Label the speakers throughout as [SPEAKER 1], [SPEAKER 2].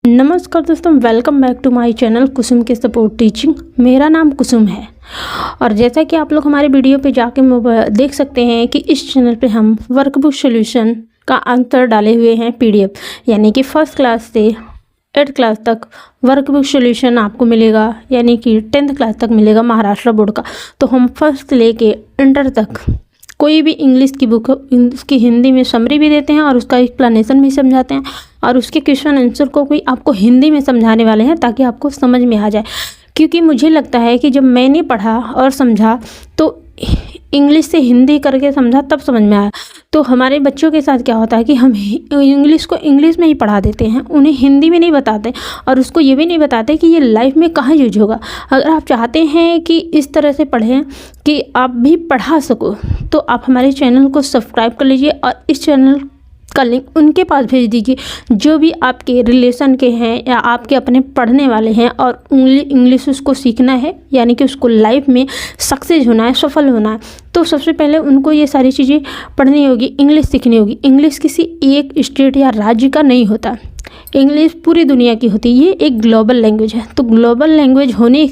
[SPEAKER 1] नमस्कार दोस्तों, welcome back to my channel Kusum के सपोर्ट टीचिंग। मेरा नाम कुसुम है और जैसा कि आप लोग हमारे वीडियो पे जाके देख सकते हैं कि इस चैनल पे हम वर्कबुक सॉल्यूशन का आंसर डाले हुए हैं पीडीएफ, यानी कि फर्स्ट क्लास से 8th क्लास तक वर्कबुक सॉल्यूशन आपको मिलेगा, यानी कि 10th क्लास तक मिलेगा महाराष्ट्र बोर्ड का। तो हम फर्स्ट से लेके इंटर तक कोई भी इंग्लिश की बुक उसकी हिंदी में समरी भी देते हैं और उसका एक्सप्लेनेशन भी समझाते हैं और उसके क्वेश्चन आंसर को कोई आपको हिंदी में समझाने वाले हैं ताकि आपको समझ में आ जाए। क्योंकि मुझे लगता है कि जब मैंने पढ़ा और समझा तो इंग्लिश से हिंदी करके समझा तब समझ में आया। तो हमारे बच्चों के साथ क्या होता है कि हम इंग्लिश को इंग्लिश में ही पढ़ा देते हैं, उन्हें हिंदी में नहीं बताते और उसको ये भी नहीं बताते कि ये लाइफ में कहाँ यूज होगा। अगर आप चाहते हैं कि इस तरह से पढ़ें कि आप भी पढ़ा सको तो आप हमारे चैनल को सब्सक्राइब कर लीजिए और इस चैनल का लिंक उनके पास भेज दीजिए जो भी आपके रिलेशन के हैं या आपके अपने पढ़ने वाले हैं और इंग्लिश उसको सीखना है, यानी कि उसको लाइफ में सक्सेस होना है, सफल होना है। तो सबसे पहले उनको ये सारी चीज़ें पढ़नी होगी, इंग्लिश सीखनी होगी। इंग्लिश किसी एक स्टेट या राज्य का नहीं होता, इंग्लिश पूरी दुनिया की होती है। ये एक ग्लोबल लैंग्वेज है, तो ग्लोबल लैंग्वेज होने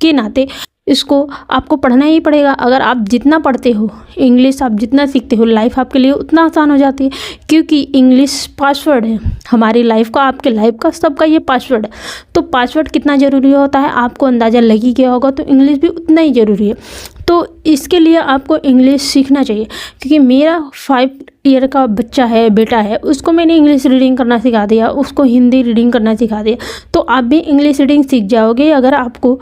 [SPEAKER 1] के नाते इसको आपको पढ़ना ही पड़ेगा। अगर आप जितना पढ़ते हो इंग्लिश, आप जितना सीखते हो, लाइफ आपके लिए उतना आसान हो जाती है। क्योंकि इंग्लिश पासवर्ड है हमारी लाइफ का, आपके लाइफ का, सबका ये पासवर्ड है। तो पासवर्ड कितना ज़रूरी होता है आपको अंदाज़ा लग ही गया होगा, तो इंग्लिश भी उतना ही ज़रूरी है। तो इसके लिए आपको इंग्लिश सीखना चाहिए। क्योंकि मेरा 5 ईयर का बच्चा है, बेटा है, उसको मैंने इंग्लिश रीडिंग करना सिखा दिया, उसको हिंदी रीडिंग करना सिखा दिया। तो आप भी इंग्लिश रीडिंग सीख जाओगे अगर आपको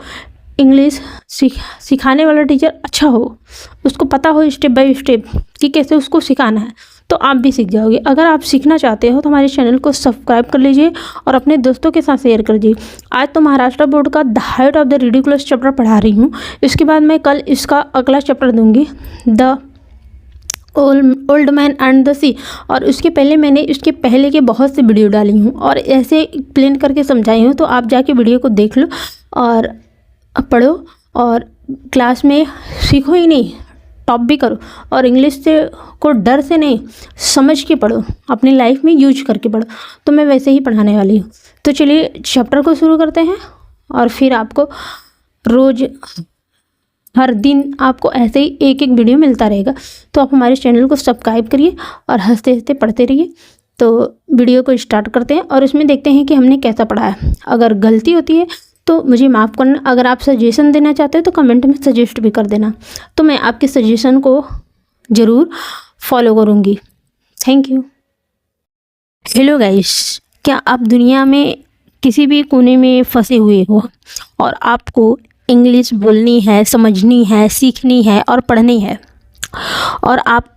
[SPEAKER 1] इंग्लिश सिखाने वाला टीचर अच्छा हो, उसको पता हो स्टेप बाय स्टेप कि कैसे उसको सिखाना है, तो आप भी सीख जाओगे। अगर आप सीखना चाहते हो तो हमारे चैनल को सब्सक्राइब कर लीजिए और अपने दोस्तों के साथ शेयर कर दीजिए। आज तो महाराष्ट्र बोर्ड का the height of the ridiculous chapter पढ़ा रही हूँ, इसके बाद मैं कल इसका अगला चैप्टर दूँगी, the old man and the sea. और उसके पहले मैंने इसके पहले के बहुत से वीडियो डाली हूँ और ऐसे एक्सप्लेन करके समझाई हूँ। तो आप जाके वीडियो को देख लो और पढ़ो और क्लास में सीखो ही नहीं, टॉप भी करो। और इंग्लिश से को डर से नहीं, समझ के पढ़ो, अपनी लाइफ में यूज करके पढ़ो। तो मैं वैसे ही पढ़ाने वाली हूँ। तो चलिए चैप्टर को शुरू करते हैं और फिर आपको रोज़ हर दिन आपको ऐसे ही एक एक वीडियो मिलता रहेगा। तो आप हमारे चैनल को सब्सक्राइब करिए और हंसते हंसते पढ़ते रहिए। तो वीडियो को स्टार्ट करते हैं और उसमें देखते हैं कि हमने कैसा पढ़ा है। अगर गलती होती है तो मुझे माफ़ करना। अगर आप सजेशन देना चाहते हो तो कमेंट में सजेस्ट भी कर देना, तो मैं आपके सजेशन को ज़रूर फॉलो करूँगी। Thank you. हेलो गाइस, क्या आप दुनिया में किसी भी कोने में फंसे हुए हो और आपको इंग्लिश बोलनी है, समझनी है, सीखनी है और पढ़नी है, और आप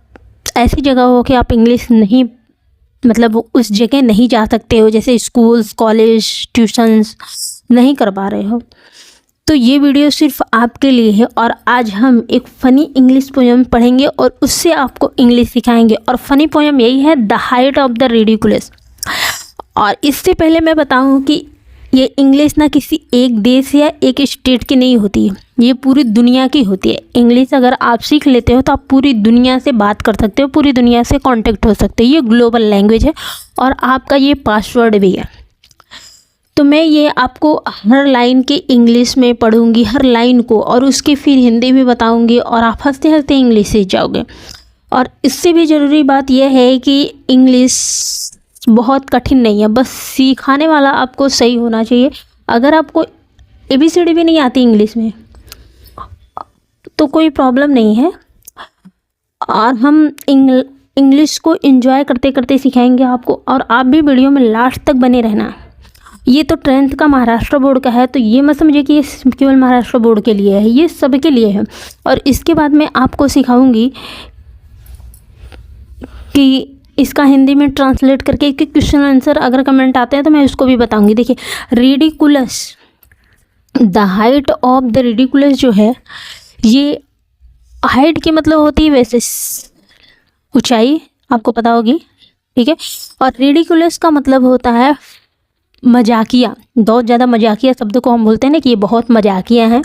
[SPEAKER 1] ऐसी जगह हो कि आप इंग्लिश नहीं, मतलब उस जगह नहीं जा सकते हो, जैसे स्कूल्स, कॉलेज, ट्यूशन्स नहीं कर पा रहे हो, तो ये वीडियो सिर्फ आपके लिए है। और आज हम एक फ़नी इंग्लिश पोएम पढ़ेंगे और उससे आपको इंग्लिश सिखाएंगे। और फ़नी पोएम यही है, the height of the ridiculous. और इससे पहले मैं बताऊं कि ये इंग्लिश ना किसी एक देश या एक स्टेट की नहीं होती है, ये पूरी दुनिया की होती है। इंग्लिश अगर आप सीख लेते हो तो आप पूरी दुनिया से बात कर सकते हो, पूरी दुनिया से कांटेक्ट हो सकते हो। ये ग्लोबल लैंग्वेज है और आपका ये पासवर्ड भी है। तो मैं ये आपको हर लाइन के इंग्लिश में पढ़ूंगी, हर लाइन को, और उसकी फिर हिंदी भी बताऊंगी और आप हंसते हंसते इंग्लिश सीख जाओगे। और इससे भी ज़रूरी बात यह है कि इंग्लिश बहुत कठिन नहीं है, बस सिखाने वाला आपको सही होना चाहिए। अगर आपको ABCD भी नहीं आती इंग्लिश में तो कोई प्रॉब्लम नहीं है, और हम इंग्लिश को एंजॉय करते करते सिखाएंगे आपको। और आप भी वीडियो में लास्ट तक बने रहना। ये तो 10th का महाराष्ट्र बोर्ड का है, तो ये मत समझिए कि ये केवल महाराष्ट्र बोर्ड के लिए है, ये सबके लिए है। और इसके बाद मैं आपको सिखाऊंगी कि इसका हिंदी में ट्रांसलेट करके एक क्वेश्चन आंसर अगर कमेंट आते हैं तो मैं उसको भी बताऊंगी। देखिए, ridiculous, the height of the ridiculous जो है, ये हाइट की मतलब होती है वैसे ऊंचाई, आपको पता होगी, ठीक है। और रिडिकुलस का मतलब होता है मजाकिया। बहुत ज़्यादा मजाकिया शब्द को हम बोलते हैं ना कि ये बहुत मजाकिया है,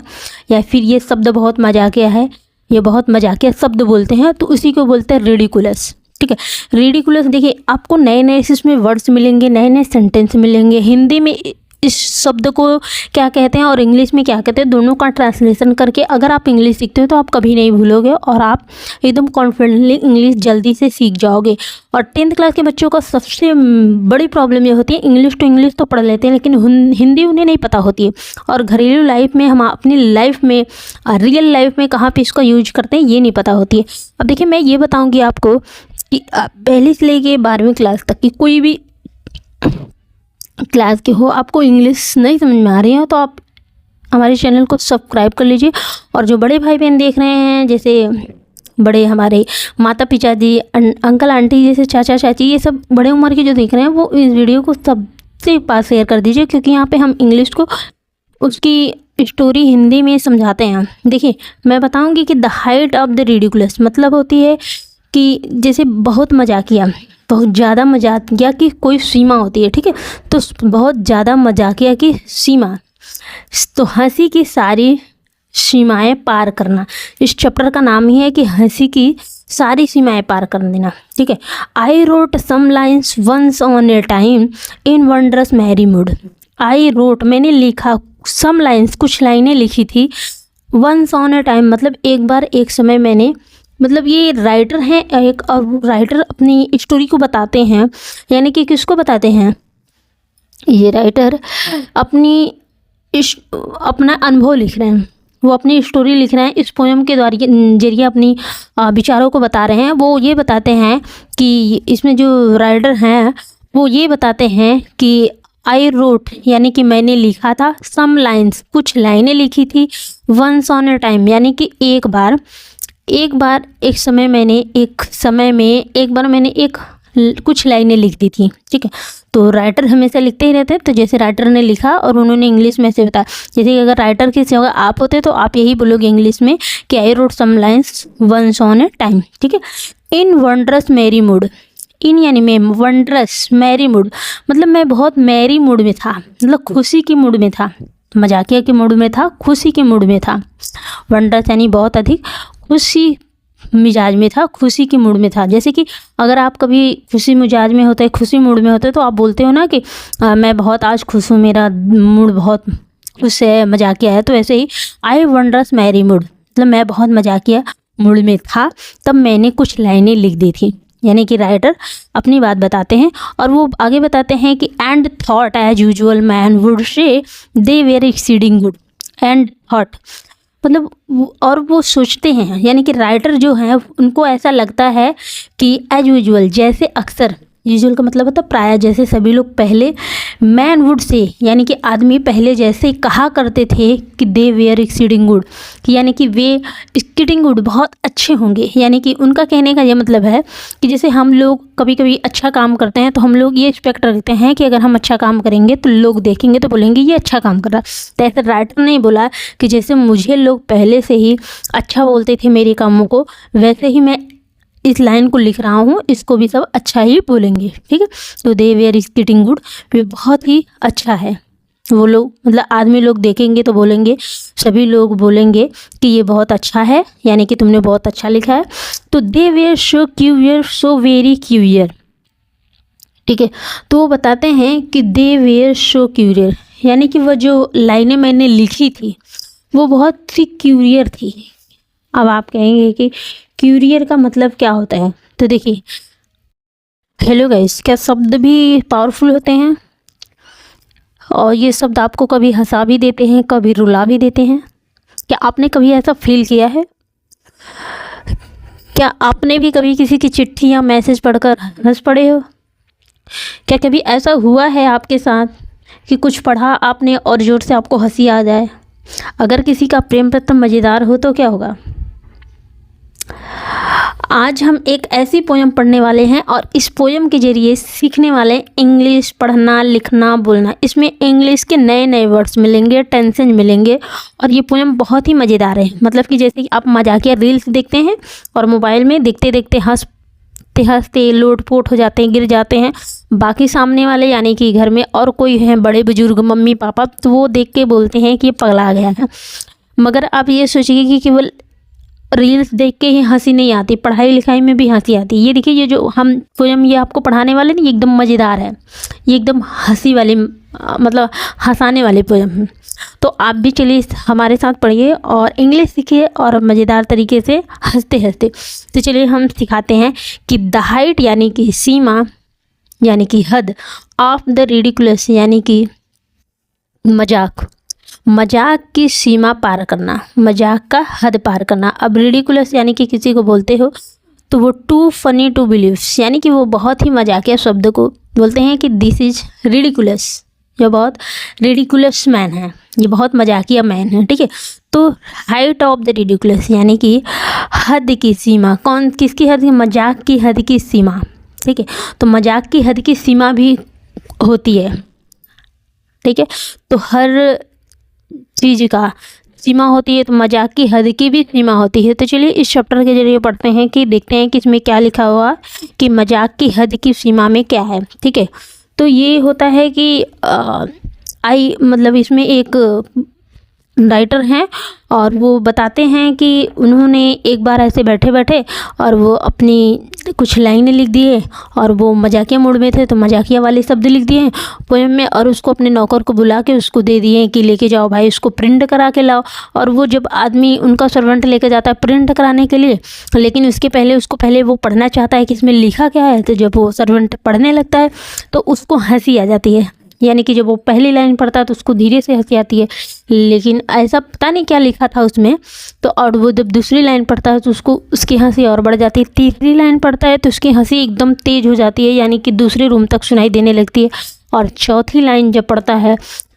[SPEAKER 1] या फिर ये शब्द बहुत मजाकिया है, ये बहुत मजाकिया शब्द बोलते हैं, तो उसी को बोलते हैं रिडिकुलस। ठीक है। रिडिकुलस, देखिए आपको नए नए इसमें वर्ड्स मिलेंगे, नए नए सेंटेंस मिलेंगे। हिंदी में इस शब्द को क्या कहते हैं और इंग्लिश में क्या कहते हैं, दोनों का ट्रांसलेशन करके अगर आप इंग्लिश सीखते हो तो आप कभी नहीं भूलोगे और आप एकदम कॉन्फिडेंटली इंग्लिश जल्दी से सीख जाओगे। और 10th क्लास के बच्चों का सबसे बड़ी प्रॉब्लम ये होती है, इंग्लिश तो इंग्लिश तो पढ़ लेते हैं लेकिन हिंदी उन्हें नहीं पता होती है। और घरेलू लाइफ में, हम अपनी लाइफ में, रियल लाइफ में कहाँ पे इसका यूज करते हैं ये नहीं पता होती है। अब देखिए मैं ये बताऊँगी आपको कि पहली से लेके 12वीं क्लास तक की कोई भी क्लास के हो, आपको इंग्लिश नहीं समझ में आ रही है तो आप हमारे चैनल को सब्सक्राइब कर लीजिए। और जो बड़े भाई बहन देख रहे हैं, जैसे बड़े हमारे माता पिता जी, अंकल आंटी, जैसे चाचा चाची, ये सब बड़े उम्र के जो देख रहे हैं, वो इस वीडियो को सबसे पास शेयर कर दीजिए, क्योंकि यहाँ पे हम इंग्लिश को उसकी स्टोरी हिंदी में समझाते हैं। देखिए मैं बताऊँगी कि the height of the ridiculous मतलब होती है कि जैसे बहुत मजाकिया, बहुत ज़्यादा मजाकिया की कोई सीमा होती है, ठीक है। तो बहुत ज़्यादा मजाकिया की सीमा, तो हंसी की सारी सीमाएं पार करना, इस चैप्टर का नाम ही है कि हंसी की सारी सीमाएं पार कर देना, ठीक है। I wrote some lines once on a time in wondrous merry mood. I wrote मैंने लिखा, सम लाइन्स कुछ लाइनें लिखी थी, वंस ऑन ए टाइम मतलब एक बार एक समय मैंने, मतलब ये राइटर हैं एक, और राइटर अपनी स्टोरी को बताते हैं, यानी कि किसको बताते हैं, ये राइटर अपना अनुभव लिख रहे हैं, वो अपनी स्टोरी लिख रहे हैं, इस पोएम के जरिए अपनी विचारों को बता रहे हैं। वो ये बताते हैं कि इसमें जो राइटर हैं वो ये बताते हैं कि आई रोट यानी कि मैंने लिखा था, सम लाइन्स कुछ लाइनें लिखी थी, वंस ऑन ए टाइम यानी कि एक बार एक समय मैंने कुछ लाइनें लिख दी थी, ठीक है। तो राइटर हमेशा लिखते ही रहते हैं, तो जैसे राइटर ने लिखा और उन्होंने इंग्लिश में से बताया, जैसे अगर राइटर की जगह आप होते तो आप यही बोलोगे इंग्लिश में कि I wrote some lines once on a time, ठीक है। In wondrous merry mood, in यानी मैं, वंडरस मैरी मूड मतलब मैं बहुत मैरी मूड में था, मतलब खुशी की मूड में था, मजाकिया के मूड में था, खुशी के मूड में था। वंडरस यानी बहुत अधिक खुशी मिजाज में था, खुशी के मूड में था। जैसे कि अगर आप कभी खुशी मिजाज में होते, खुशी मूड में होते तो आप बोलते हो ना कि मैं बहुत आज खुश हूँ, मेरा मूड बहुत खुश है, मजाकिया है। तो ऐसे ही आई वंडरस मैरी मूड मतलब मैं बहुत मजाकिया मूड में था, तब मैंने कुछ लाइनें लिख दी थी, यानी कि राइटर अपनी बात बताते हैं। और वो आगे बताते हैं कि and thought as usual man would say they were exceeding good. And thought मतलब और वो सोचते हैं, यानी कि राइटर जो हैं उनको ऐसा लगता है कि एज यूजुअल जैसे अक्सर, यूजुअल का मतलब होता है प्राय, जैसे सभी लोग पहले, मैन वुड से यानी कि आदमी पहले जैसे कहा करते थे कि दे वेयर एक्सीडिंग गुड, कि यानी कि वे एक्सीडिंग गुड बहुत अच्छे होंगे। यानी कि उनका कहने का ये मतलब है कि जैसे हम लोग कभी कभी अच्छा काम करते हैं तो हम लोग ये एक्सपेक्ट करते हैं कि अगर हम अच्छा काम करेंगे तो लोग देखेंगे तो बोलेंगे ये अच्छा काम कर रहा है। तो ऐसे राइटर ने बोला कि जैसे मुझे लोग पहले से ही अच्छा बोलते थे मेरे कामों को, वैसे ही मैं इस लाइन को लिख रहा हूँ, इसको भी सब अच्छा ही बोलेंगे, ठीक है। तो दे वेयर इज गेटिंग गुड, ये बहुत ही अच्छा है। वो लोग मतलब आदमी लोग देखेंगे तो बोलेंगे, सभी लोग बोलेंगे कि ये बहुत अच्छा है, यानी कि तुमने बहुत अच्छा लिखा है। तो दे were so courier, so very courier, ठीक है। तो वो बताते हैं कि दे वेयर सो क्यूरियर, यानी कि वह जो लाइनें मैंने लिखी थी वो बहुत ही क्यूरियर थी। अब आप कहेंगे कि क्यूरियर का मतलब क्या होता है, तो देखिए हेलो गाइस, क्या शब्द भी पावरफुल होते हैं और ये शब्द आपको कभी हंसा भी देते हैं, कभी रुला भी देते हैं। क्या आपने कभी ऐसा फील किया है? क्या आपने भी कभी किसी की चिट्ठी या मैसेज पढ़कर हंस पड़े हो? क्या कभी ऐसा हुआ है आपके साथ कि कुछ पढ़ा आपने और ज़ोर से आपको हंसी आ जाए? अगर किसी का प्रेम प्रथम मज़ेदार हो तो क्या होगा? आज हम एक ऐसी पोयम पढ़ने वाले हैं और इस पोयम के जरिए सीखने वाले इंग्लिश पढ़ना, लिखना, बोलना। इसमें इंग्लिश के नए नए वर्ड्स मिलेंगे, टेंसेज मिलेंगे और ये पोयम बहुत ही मज़ेदार है। मतलब कि जैसे कि आप मजाकिया रील्स देखते हैं और मोबाइल में देखते देखते हंसते हंसते लोटपोट हो जाते हैं, गिर जाते हैं, बाकी सामने वाले यानी कि घर में और कोई हैं बड़े बुजुर्ग, मम्मी पापा, तो वो देख के बोलते हैं कि ये पगला गया है। मगर आप ये सोचिए कि केवल रील्स देख के ही हंसी नहीं आती, पढ़ाई लिखाई में भी हंसी आती है। ये देखिए, ये जो हम पोयम ये आपको पढ़ाने वाले नहीं, एकदम मज़ेदार है, ये एकदम हंसी वाली मतलब हंसाने वाली पोयम है। तो आप भी चलिए हमारे साथ पढ़िए और इंग्लिश सीखिए और मज़ेदार तरीके से हंसते हंसते। तो चलिए हम सिखाते हैं कि द हाइट यानी कि सीमा यानी कि हद, ऑफ द रिडिकुलस यानी कि मजाक, मजाक की सीमा पार करना, मजाक का हद पार करना। अब रिडिकुलस यानी कि किसी को बोलते हो तो वो टू फनी टू बिलीव यानी कि वो बहुत ही मजाकिया शब्द को बोलते हैं कि दिस इज रिडिकुलस, ये बहुत रिडिकुलस मैन है, ये बहुत मजाकिया मैन है, ठीक है। तो हाइट ऑफ द रिडिकुलस यानी कि हद की सीमा, कौन किसकी हद, मजाक की हद की सीमा, ठीक है। तो मजाक की हद की सीमा भी होती है, ठीक है। तो हर चीज़ का सीमा होती है, तो मजाक की हद की भी सीमा होती है। तो चलिए इस चैप्टर के जरिए पढ़ते हैं कि देखते हैं कि इसमें क्या लिखा हुआ कि मजाक की हद की सीमा में क्या है, ठीक है। तो ये होता है कि मतलब इसमें एक राइटर हैं और वो बताते हैं कि उन्होंने एक बार ऐसे बैठे बैठे और वो अपनी कुछ लाइनें लिख दिए और वो मजाकिया मूड में थे, तो मजाकिया वाले शब्द लिख दिए पोएम में और उसको अपने नौकर को बुला के उसको दे दिए कि लेके जाओ भाई, उसको प्रिंट करा के लाओ। और वो जब आदमी उनका सर्वेंट लेके जाता है प्रिंट कराने के लिए, लेकिन उसके पहले उसको पहले वो पढ़ना चाहता है कि इसमें लिखा क्या है। तो जब वो सर्वेंट पढ़ने लगता है तो उसको हंसी आ जाती है, यानी कि जब वो पहली लाइन पढ़ता है तो उसको धीरे से हंसी आती है, लेकिन ऐसा पता नहीं क्या लिखा था उसमें। तो और वो जब दूसरी लाइन पढ़ता है तो उसको उसकी हंसी और बढ़ जाती है, तीसरी लाइन पढ़ता है तो उसकी हंसी एकदम तेज़ हो जाती है, यानी कि दूसरे रूम तक सुनाई देने लगती है। और चौथी लाइन जब पढ़ता है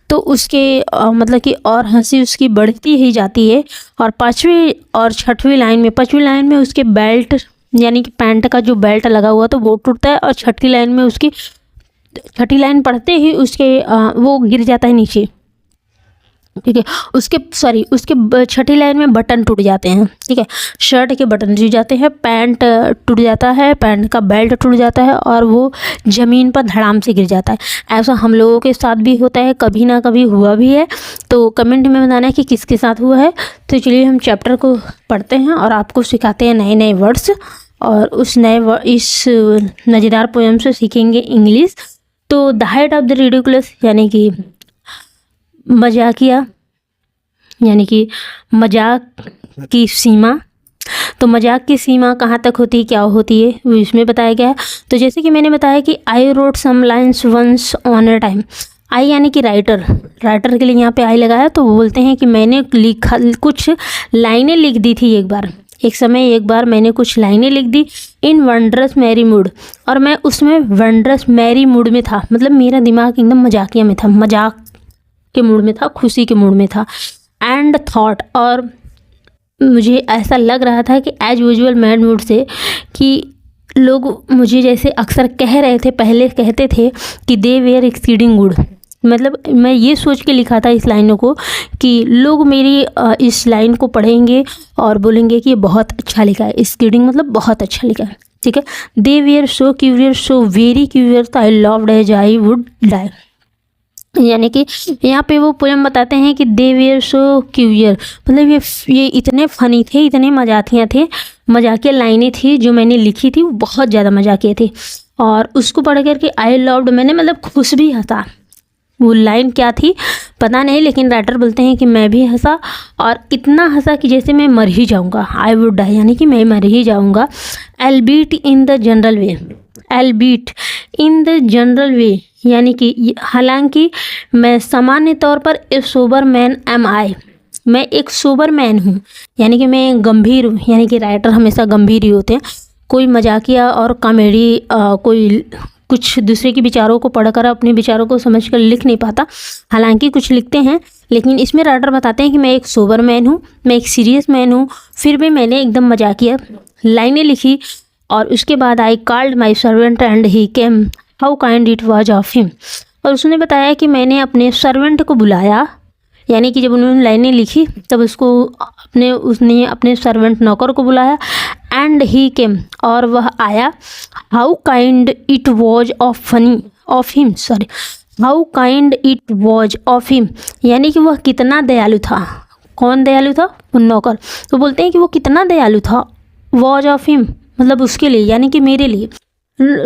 [SPEAKER 1] तो उसके मतलब कि और हंसी उसकी बढ़ती ही जाती है। और पाँचवीं और छठवीं लाइन में, पाँचवीं लाइन में उसके बेल्ट यानी कि पैंट का जो बेल्ट लगा हुआ तो वो टूटता है और छठी लाइन में उसकी, छठी लाइन पढ़ते ही उसके वो गिर जाता है नीचे, ठीक है। उसके छठी लाइन में बटन टूट जाते हैं, ठीक है, शर्ट के बटन टूट जाते हैं, पैंट टूट जाता है, पैंट का बेल्ट टूट जाता है और वो ज़मीन पर धड़ाम से गिर जाता है। ऐसा हम लोगों के साथ भी होता है, कभी ना कभी हुआ भी है। तो कमेंट में बताना है कि किसके साथ हुआ है। तो चलिए हम चैप्टर को पढ़ते हैं और आपको सिखाते हैं नए नए वर्ड्स और उस इस मज़ेदार पोएम से सीखेंगे इंग्लिश। तो the height of the ridiculous यानी कि मजाकिया यानी कि मजाक की सीमा। तो मजाक की सीमा कहाँ तक होती है, क्या होती है, वो इसमें बताया गया है। तो जैसे कि मैंने बताया कि I wrote some lines once on a time, I यानी कि राइटर, राइटर के लिए यहाँ पे आई लगाया। तो वो बोलते हैं कि मैंने लिखा, कुछ लाइनें लिख दी थी एक बार मैंने कुछ लाइनें लिख दी इन वंडरस मैरी मूड, और मैं उसमें वंडरस मैरी मूड में था, मतलब मेरा दिमाग एकदम मजाकिया में था, मजाक के मूड में था, खुशी के मूड में था। एंड थॉट, और मुझे ऐसा लग रहा था कि एज यूजुअल मैड मूड से कि लोग मुझे जैसे अक्सर कह रहे थे, पहले कहते थे कि दे वेयर एक्सीडिंग गुड, मतलब मैं ये सोच के लिखा था इस लाइनों को कि लोग मेरी इस लाइन को पढ़ेंगे और बोलेंगे कि ये बहुत अच्छा लिखा है, एक्सीडिंग मतलब बहुत अच्छा लिखा है, ठीक है। They were so curious, so very curious, I loved as I would die, यानी कि यहाँ पे वो पोएम बताते हैं कि दे वेयर सो क्यूरियर, मतलब ये इतने फनी थे, इतने मजाकिया लाइनें थी जो मैंने लिखी थी, वो बहुत ज़्यादा मजाकिया थी। और उसको पढ़ करके आई लव्ड, मैंने मतलब खुश भी हंसा। वो लाइन क्या थी पता नहीं, लेकिन राइटर बोलते हैं कि मैं भी हंसा और इतना हंसा कि जैसे मैं मर ही जाऊँगा, आई वुड डाई यानी कि मैं मर ही जाऊँगा। Albeit in the general way, albeit in the general way यानी कि हालांकि मैं सामान्य तौर पर a sober man am I, मैं एक सोबर मैन हूँ, यानी कि मैं गंभीर हूँ, यानी कि राइटर हमेशा गंभीर ही होते हैं। कोई मजाकिया और कॉमेडी कोई कुछ दूसरे के विचारों को पढ़कर अपने विचारों को समझकर लिख नहीं पाता, हालांकि कुछ लिखते हैं, लेकिन इसमें राइटर बताते हैं कि मैं एक सोबर मैन हूँ, मैं एक सीरियस मैन हूँ, फिर भी मैंने एकदम मजाकिया लाइनें लिखी। और उसके बाद I called my servant and he came, how kind it was of him, और उसने बताया कि मैंने अपने सर्वेंट को बुलाया, यानी कि जब उन्होंने लाइनें लिखी तब उसने अपने सर्वेंट नौकर को बुलाया। एंड ही केम, और वह आया। How kind it was of him, how kind it was of him, यानी कि वह कितना दयालु था, कौन दयालु था? वो नौकर। तो बोलते हैं कि वो कितना दयालु था, वॉज ऑफ हिम, मतलब उसके लिए, यानी कि मेरे लिए।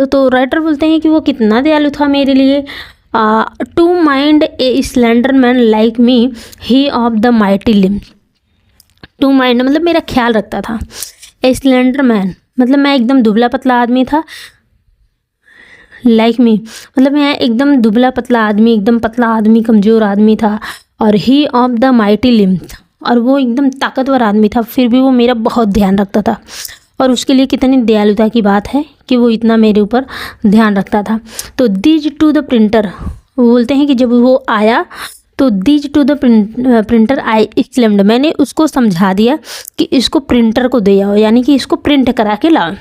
[SPEAKER 1] तो राइटर बोलते हैं कि वो कितना दयालु था मेरे लिए। To mind a slender man like me he of the mighty limb. To mind मतलब मेरा ख्याल रखता था। ए स्लेंडर मैन मतलब मैं एकदम दुबला पतला आदमी था। लाइक मी मतलब मैं एकदम दुबला पतला आदमी, एकदम पतला आदमी, कमज़ोर आदमी था। और ही ऑफ द माइटी लिम, और वो एकदम ताकतवर आदमी था, फिर भी वो मेरा बहुत ध्यान रखता था। और उसके लिए कितनी दयालुता की बात है कि वो इतना मेरे ऊपर ध्यान रखता था। तो दीज टू द प्रिंटर, वो बोलते हैं कि जब वो आया तो these two the printer I exclaimed, मैंने उसको समझा दिया कि इसको प्रिंटर को दे आओ, यानी कि इसको प्रिंट करा के लाओ।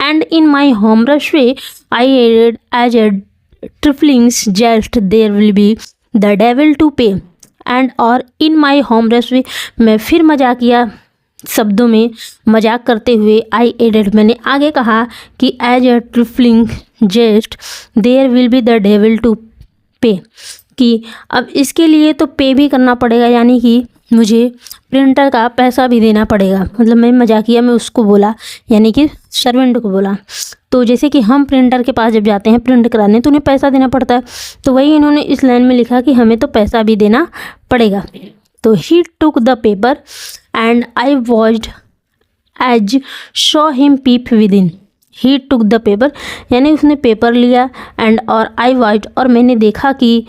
[SPEAKER 1] And in my humorous way I added as a trifling jest there will be the devil to pay. And और इन माई होमरश वे, मैं फिर मजाकिया शब्दों में मजाक करते हुए आई एडेड, मैंने आगे कहा कि as a trifling jest there will be the devil to pay, कि अब इसके लिए तो पे भी करना पड़ेगा, यानी कि मुझे प्रिंटर का पैसा भी देना पड़ेगा। मतलब मैं मजाकिया में उसको बोला, यानी कि सर्वेंट को बोला। तो जैसे कि हम प्रिंटर के पास जब जाते हैं प्रिंट कराने तो उन्हें पैसा देना पड़ता है, तो वही इन्होंने इस लाइन में लिखा कि हमें तो पैसा भी देना पड़ेगा। तो he took the paper and I watched as saw him peep within. He took the paper यानी उसने पेपर लिया, एंड और आई वॉच्ड और मैंने देखा कि,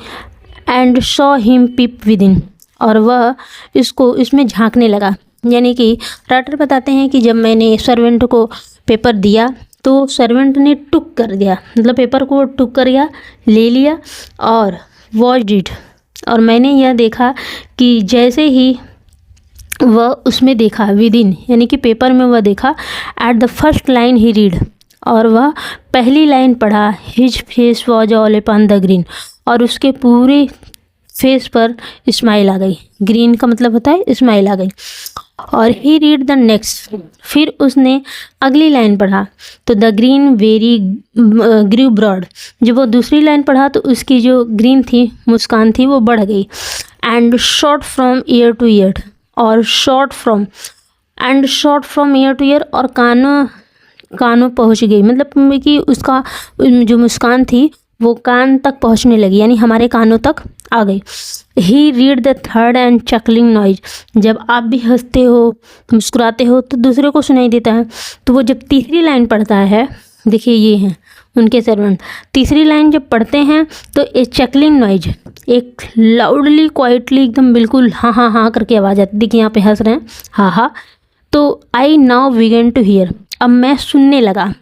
[SPEAKER 1] and saw him peep within और वह इसको इसमें झांकने लगा। यानी कि राइटर बताते हैं कि जब मैंने सर्वेंट को पेपर दिया तो सर्वेंट ने टुक कर दिया, मतलब पेपर को टुक कर गया, ले लिया और वॉच्ड इट, और मैंने यह देखा कि जैसे ही वह उसमें देखा विद इन यानी कि पेपर में वह देखा, at the first line he read और वह पहली लाइन पढ़ा, his face was all upon the green और उसके पूरे फेस पर स्माइल आ गई। ग्रीन का मतलब होता है स्माइल आ गई। और ही रीड द नेक्स्ट, फिर उसने अगली लाइन पढ़ा तो the green very grew broad, जब वो दूसरी लाइन पढ़ा तो उसकी जो ग्रीन थी मुस्कान थी वो बढ़ गई। And shot from ear to ear और shot from ear to ear और कानों पहुंच गई, मतलब कि उसका जो मुस्कान थी वो कान तक पहुंचने लगी, यानी हमारे कानों तक आ गई। He read the third and chuckling noise, जब आप भी हंसते हो मुस्कुराते हो तो दूसरे को सुनाई देता है। तो वो जब तीसरी लाइन पढ़ता है, देखिए ये हैं उनके सर्वेंट, तीसरी लाइन जब पढ़ते हैं तो ए चकलिंग नॉइज, एक लाउडली क्वाइटली एकदम बिल्कुल हाँ हाँ हाँ करके आवाज़ आती, देखिए यहाँ पे हंस रहे हैं हाँ हाँ। तो I now began to hear, अब मैं सुनने लगा।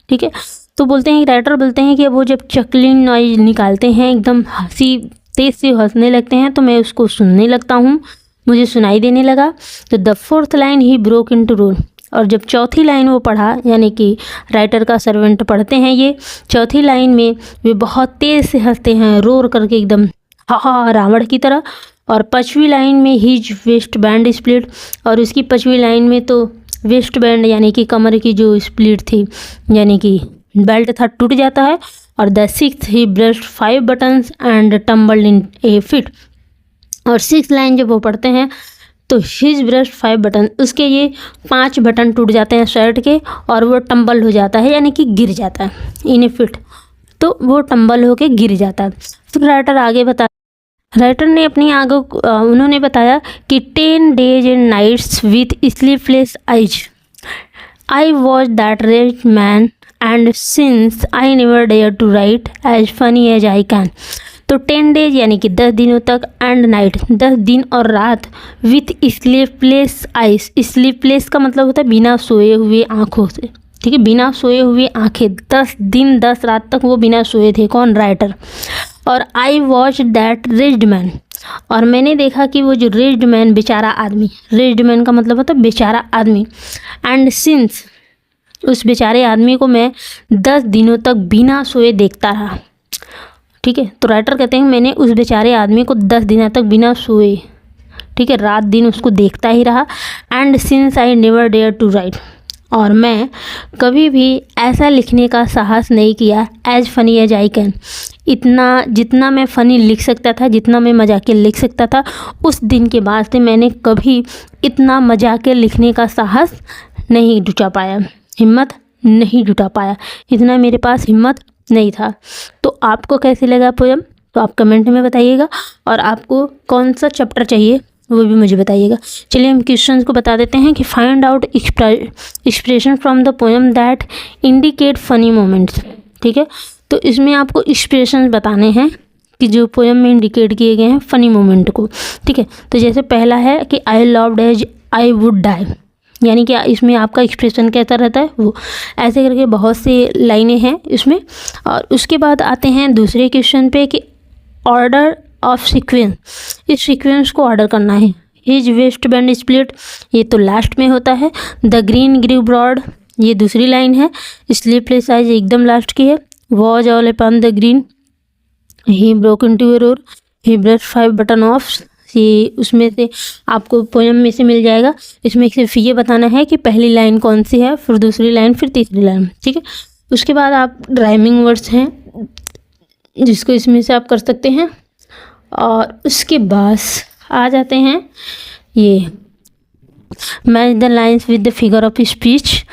[SPEAKER 1] ठीक है, तो बोलते हैं राइटर बोलते हैं कि वो जब चकलिंग नॉइज निकालते हैं एकदम हंसी तेज़ से हंसने लगते हैं तो मैं उसको सुनने लगता हूँ, मुझे सुनाई देने लगा। तो the fourth line he broke into roll, और जब चौथी लाइन वो पढ़ा, यानी कि राइटर का सर्वेंट पढ़ते हैं ये, चौथी लाइन में वे बहुत तेज़ से हंसते हैं रोर करके एकदम हा हा रावण की तरह। और पाँचवीं लाइन में हिज वेस्ट बैंड स्प्लिट, और उसकी पाँचवीं लाइन में तो वेस्ट बैंड यानी कि कमर की जो स्प्लिट थी यानी कि बेल्ट था टूट जाता है। और the sixth he brushed 5 buttons and tumbled in A fit, और 6th लाइन जब वो पढ़ते हैं तो हिज ब्रश्ड 5 बटन, उसके ये 5 बटन टूट जाते हैं शर्ट के और वो टम्बल हो जाता है यानी कि गिर जाता है इन ए फिट, तो वो टम्बल होके गिर जाता है। तो राइटर आगे राइटर ने अपनी आगे उन्होंने बताया कि 10 days and nights with sleepless eyes I was that rich man and since I never dare to write as funny as I can। तो 10 days यानी कि 10 दिनों तक एंड नाइट 10 दिन और रात विथ स्लीपलेस आइज, स्लीपलेस का मतलब होता है बिना सोए हुए आँखों से। ठीक है, बिना सोए हुए आँखें, 10 दिन 10 रात तक वो बिना सोए थे, कौन? राइटर। और I watch that wretched man, और मैंने देखा कि वो जो रिच्ड मैन बेचारा आदमी, रिच्ड मैन का मतलब होता है बेचारा आदमी, एंड सिंस उस बेचारे आदमी को मैं 10 दिनों तक बिना सोए देखता रहा। ठीक है, तो राइटर कहते हैं मैंने उस बेचारे आदमी को 10 दिनों तक बिना सोए, ठीक है, रात दिन उसको देखता ही रहा। And since I never dare to write, और मैं कभी भी ऐसा लिखने का साहस नहीं किया as funny as I can. इतना जितना मैं फ़नी लिख सकता था, जितना मैं मजाकिया लिख सकता था, उस दिन के बाद से मैंने कभी इतना मजाकिया लिखने का साहस नहीं जुटा पाया, हिम्मत नहीं जुटा पाया, इतना मेरे पास हिम्मत नहीं था। तो आपको कैसे लगा पोयम, तो आप कमेंट में बताइएगा, और आपको कौन सा चैप्टर चाहिए वो भी मुझे बताइएगा। चलिए हम क्वेश्चंस को बता देते हैं कि find out expression from the poem that indicate funny moments. ठीक है, तो इसमें आपको एक्सप्रेशंस बताने हैं कि जो पोएम में इंडिकेट किए गए हैं फ़नी मोमेंट को। ठीक है, तो जैसे पहला है कि I loved as I would die, यानी कि इसमें आपका एक्सप्रेशन कैसा रहता है वो, ऐसे करके बहुत सी लाइनें हैं इसमें। और उसके बाद आते हैं दूसरे क्वेश्चन पे कि ऑर्डर ऑफ सीक्वेंस, इस सीक्वेंस को ऑर्डर करना है। हिज वेस्ट बैंड स्प्लिट, ये तो लास्ट में होता है। द ग्रीन ग्रीव ब्रॉड, ये दूसरी लाइन है। स्लीपलेस आइज एकदम लास्ट की है। Was all upon the green, he broke into a roar, he brush 5 button of, ये उसमें से आपको पोएम में से मिल जाएगा। इसमें सिर्फ ये बताना है कि पहली लाइन कौन सी है, फिर दूसरी लाइन, फिर तीसरी लाइन। ठीक है, उसके बाद आप राइमिंग वर्ड्स हैं जिसको इसमें से आप कर सकते हैं। और उसके बाद आ जाते हैं ये match the lines with the figure of speech.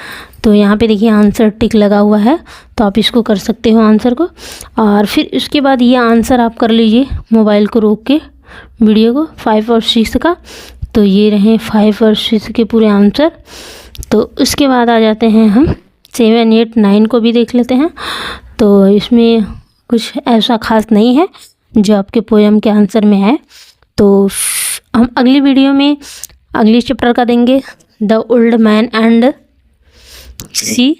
[SPEAKER 1] तो यहाँ पे देखिए आंसर टिक लगा हुआ है, तो आप इसको कर सकते हो आंसर को। और फिर उसके बाद ये आंसर आप कर लीजिए मोबाइल को रोक के वीडियो को 5 और 6 का। तो ये रहे 5 और 6 के पूरे आंसर। तो उसके बाद आ जाते हैं हम 7, 8, 9 को भी देख लेते हैं। तो इसमें कुछ ऐसा खास नहीं है जो आपके पोएम के आंसर में है। तो हम अगली वीडियो में अगले चैप्टर का देंगे, द ओल्ड मैन एंड सी।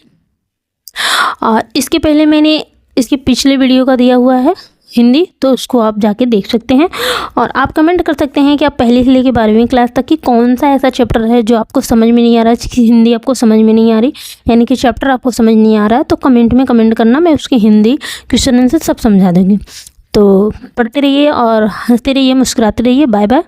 [SPEAKER 1] और इसके पहले मैंने इसके पिछले वीडियो का दिया हुआ है हिंदी, तो उसको आप जाके देख सकते हैं। और आप कमेंट कर सकते हैं कि आप पहले से लेकर 12वीं क्लास तक की कौन सा ऐसा चैप्टर है जो आपको समझ में नहीं आ रहा है, जिसकी हिंदी आपको समझ में नहीं आ रही, यानी कि चैप्टर आपको समझ नहीं आ रहा है, तो कमेंट में कमेंट करना, मैं उसकी हिंदी क्वेश्चन आंसर सब समझा दूँगी। तो पढ़ते रहिए और हंसते रहिए, मुस्कुराते रहिए। Bye bye.